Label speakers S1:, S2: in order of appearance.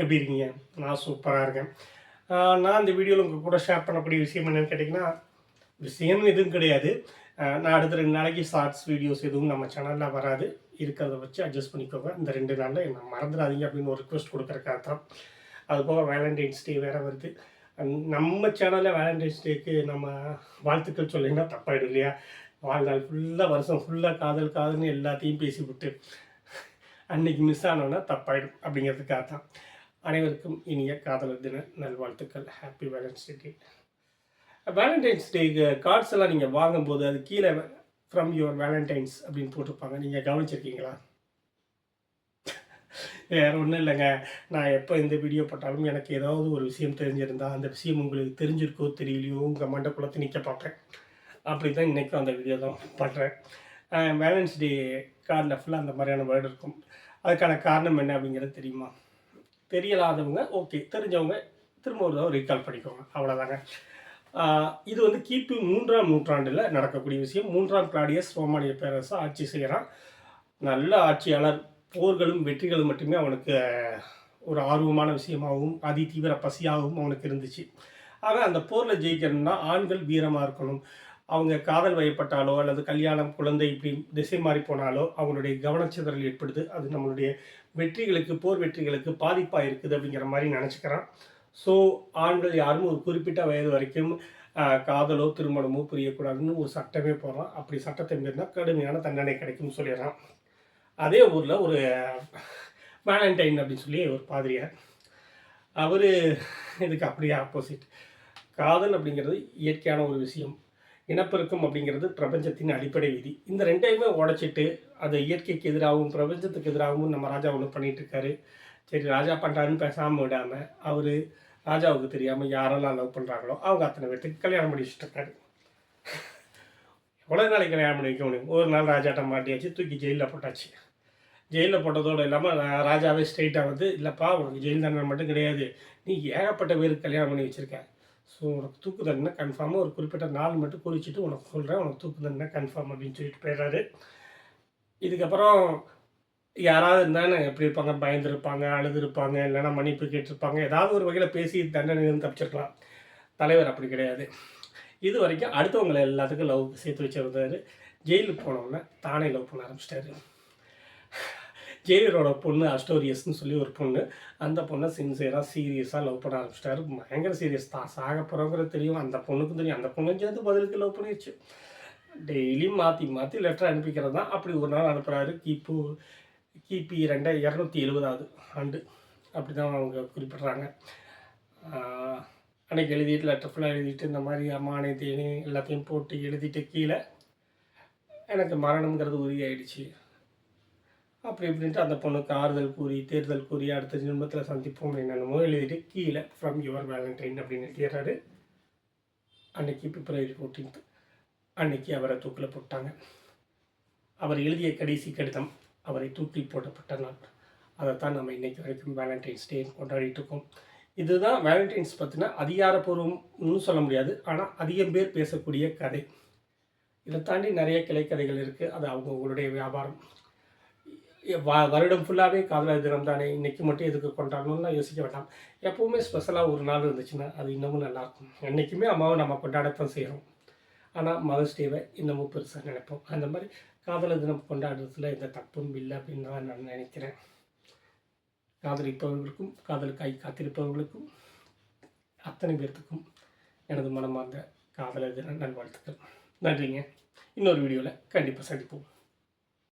S1: எப்படி இருக்கீங்க? நான் சூப்பரா இருக்கேன். நான் இந்த வீடியோல உங்க கூட ஷேர் பண்ணக்கூடிய விஷயம் என்னன்னு கேட்டிங்கன்னா, விஷயம்னு எதுவும் கிடையாது. நான் அடுத்த 2 நாளைக்கு ஷார்ட்ஸ் வீடியோஸ் எதுவும் நம்ம சேனல்ல வராது. இருக்கிறத வச்சு அட்ஜஸ்ட் பண்ணிக்கோங்க. இந்த 2 நாள்ல என்ன மறந்துடாதீங்க அப்படின்னு ஒரு ரிக்வெஸ்ட் குடுக்கறதுக்காக தான். அதுபோக வேலண்டைன்ஸ் டே வேற வருது. நம்ம சேனல்ல வேலண்டைன்ஸ் டேக்கு நம்ம வாழ்த்துக்கள் சொல்லினா தப்பாயிடும் இல்லையா? வாழ்நாள் ஃபுல்லா வருஷம் ஃபுல்லா காதல் காதல்னு எல்லாத்தையும் பேசிவிட்டு, அன்னைக்கு மிஸ் ஆனோம்னா தப்பாயிடும் அப்படிங்கிறதுக்காக தான். அனைவருக்கும் இனிய காதலர் தின நல்வாழ்த்துக்கள். ஹாப்பி வேலண்டைன்ஸ் டே. வேலண்டைன்ஸ் டேக்கு கார்ட்ஸ் எல்லாம் நீங்கள் வாங்கும்போது அது கீழே ஃப்ரம் யுவர் வேலண்டைன்ஸ் அப்படின்னு போட்டிருப்பாங்க. நீங்கள் கவனிச்சிருக்கீங்களா? வேறு ஒன்றும் இல்லைங்க. நான் எப்போ இந்த வீடியோ போட்டாலும் எனக்கு ஏதாவது ஒரு விஷயம் தெரிஞ்சிருந்தா அந்த விஷயம் உங்களுக்கு தெரிஞ்சிருக்கோ தெரியலையோ உங்கள் மண்டக்குள்ளத்தை நிற்க பார்ப்பேன். அப்படி தான் இன்றைக்கும் அந்த வீடியோ தான் பண்ணுறேன். வேலண்டைன்ஸ் டே கார்டில் ஃபுல்லாக அந்த மாதிரியான வேர்டு இருக்கும். அதுக்கான காரணம் என்ன அப்படிங்கிறது தெரியுமா? தெரியலாதவங்க ஓகே, தெரிஞ்சவங்க திரும்ப ஒரு தடவை ரீகால் பண்ணிக்கோங்க, அவ்வளோதாங்க. இது வந்து கிபி 3ஆம் நூற்றாண்டில் நடக்கக்கூடிய விஷயம். 3ஆம் கிளாடியஸ் ரோமானிய பேரரசு ஆட்சி செய்கிறான். நல்ல ஆட்சியாளர். போர்களும் வெற்றிகளும் மட்டுமே அவனுக்கு ஒரு ஆர்வமான விஷயமாகவும் அதி தீவிர பசியாகவும் அவனுக்கு இருந்துச்சு. ஆக அந்த போரில் ஜெயிக்கணும்னா ஆண்கள் வீரமாக இருக்கணும். அவங்க காதல் வயப்பட்டாலோ அல்லது கல்யாணம் குழந்தை இப்படி திசை மாறி போனாலோ அவங்களுடைய கவனச்சிதறல் ஏற்படுது. அது நம்மளுடைய வெற்றிகளுக்கு போர் வெற்றிகளுக்கு பாதிப்பாக இருக்குது அப்படிங்கிற மாதிரி நினச்சிக்கிறான். ஸோ ஆண்கள் யாரும் ஒரு குறிப்பிட்ட வயது வரைக்கும் காதலோ திருமணமோ புரியக்கூடாதுன்னு ஒரு சட்டமே போடுறான். அப்படி சட்டத்தை மீறினா கடுமையான தண்டனை கிடைக்கும்னு சொல்லிடுறான். அதே ஊரில் ஒரு வேலண்டைன் அப்படின்னு சொல்லி ஒரு பாதிரியார், அவர் இதுக்கு அப்படியே ஆப்போசிட். காதல் அப்படிங்கிறது இயற்கையான ஒரு விஷயம். இனப்பெருக்கம் அப்படிங்கிறது பிரபஞ்சத்தின் அடிப்படை விதி. இந்த ரெண்டையுமே உடைச்சிட்டு அது இயற்கைக்கு எதிராகவும் பிரபஞ்சத்துக்கு எதிராகவும் நம்ம ராஜா ஒன்று பண்ணிகிட்டு இருக்காரு. சரி, ராஜா பண்ணுறாருன்னு பேசாமல் விடாமல் அவர் ராஜாவுக்கு தெரியாமல் யாரெல்லாம் லவ் பண்ணுறாங்களோ அவங்க அத்தனை பேர்த்துக்கு கல்யாணம் பண்ணி வச்சுட்டு இருக்காரு. எவ்வளோ நாளைக்கு கல்யாணம் பண்ணி வைக்க முடியும்? ஒரு நாள் ராஜாட்ட மாட்டியாச்சு, தூக்கி ஜெயிலில் போட்டாச்சு. ஜெயிலில் போட்டதோடு இல்லாமல் ராஜாவே ஸ்ட்ரெயிட்டாக வந்து, இல்லைப்பா உனக்கு ஜெயில் தண்டனை மட்டும் கிடையாது, நீ ஏகப்பட்ட பேருக்கு கல்யாணம் பண்ணி வச்சுருக்க. ஸோ உனக்கு தூக்கு தண்டனை கன்ஃபார்மாக ஒரு குறிப்பிட்ட நாள் மட்டும் குறிச்சிட்டு உனக்கு சொல்கிறேன், உனக்கு தூக்கு தண்டனை கன்ஃபார்ம் அப்படின்னு சொல்லிட்டு போயிடுறாரு. இதுக்கப்புறம் யாராவது இருந்தாலும் எப்படி இருப்பாங்க? பயந்துருப்பாங்க, அழுதுருப்பாங்க, இல்லைன்னா மன்னிப்பு கேட்டிருப்பாங்க, ஏதாவது ஒரு வகையில் பேசி தண்டனையிலிருந்து தப்பிச்சிருக்கலாம். தலைவர் அப்படி கிடையாது. இது வரைக்கும் அடுத்தவங்களை எல்லாத்துக்கும் லவ் சேர்த்து வச்சுருந்தாரு. ஜெயிலுக்கு போனோடனே தானே லவ் பண்ண ஆரம்பிச்சிட்டாரு. ஜெயிலரோட பொண்ணு அஸ்டோரியஸ்ன்னு சொல்லி ஒரு பொண்ணு. அந்த பொண்ணை சின்சியராக சீரியஸாக லவ் பண்ண ஆரம்பிச்சிட்டாரு. பயங்கர சீரியஸ் தான். சாக போகிறவங்கிறது தெரியும், அந்த பொண்ணுக்கும் தெரியும். அந்த பொண்ணும் சேர்ந்து பதிலுக்கு லவ் பண்ணிடுச்சு. டெய்லியும் மாற்றி மாற்றி லெட்டர் அனுப்பிக்கிறது தான். அப்படி ஒரு நாள் அனுப்புகிறாரு. கிபி 270 ஆண்டு அப்படி தான் அவங்க குறிப்பிட்றாங்க. அன்றைக்கி எழுதிட்டு லெட்டர் ஃபுல்லாக எழுதிட்டு இந்த மாதிரி அம்மானே தேனி எல்லாத்தையும் போட்டு எழுதிட்டு கீழே எனக்கு மரணம்ங்கிறது உறுதியாயிடுச்சு அப்படி இப்படின்ட்டு அந்த பொண்ணுக்கு ஆறுதல் கூறி தேர்தல் கூறி அடுத்த ஜென்மத்தில் சந்திப்போம் என்னென்னமோ எழுதிட்டு கீழே ஃப்ரம் யுவர் வேலண்டைன் அப்படின்னு எழுதிடுறாரு. அன்னைக்கு பிப்ரவரி 14 அன்னைக்கு அவரை தூக்கில் போட்டாங்க. அவர் எழுதிய கடைசி கடிதம் அவரை தூக்கில் போட்டப்பட்ட நாள். அதைத்தான் நம்ம இன்றைக்கி வரைக்கும் வேலண்டைன்ஸ் டே கொண்டாடிட்டு இருக்கோம். இதுதான் வேலண்டைன்ஸ் பற்றின அதிகாரப்பூர்வம்னு சொல்ல முடியாது, ஆனால் அதிகம் பேர் பேசக்கூடிய கதை. இதை தாண்டி நிறைய கிளைக்கதைகள் இருக்குது. அது அவங்களுடைய வியாபாரம். வருடம் ஃபுல்லாகவே காதலர் தினம் தானே, இன்றைக்கி மட்டும் எதுக்கு கொண்டாடணும்லாம் யோசிக்க வேண்டாம். எப்போவுமே ஸ்பெஷலாக ஒரு நாள் இருந்துச்சுன்னா அது இன்னமும் நல்லாயிருக்கும். என்றைக்குமே அம்மாவை நம்ம கொண்டாடத்தான் செய்கிறோம், ஆனால் மதர்ஸ் டேவை இன்னமும் பெருசாக நினைப்போம். அந்த மாதிரி காதலர் தினம் கொண்டாடுறதுல எந்த தப்பும் இல்லை அப்படின்னு தான் நான் நினைக்கிறேன். காதலிப்பவர்களுக்கும் காதலுக்காய் காத்திருப்பவர்களுக்கும் அத்தனை பேர்த்துக்கும் எனது மனமார்ந்த காதலர் தின நல்வாழ்த்துக்கள். நன்றிங்க. இன்னொரு வீடியோவில் கண்டிப்பாக சந்திப்போம்.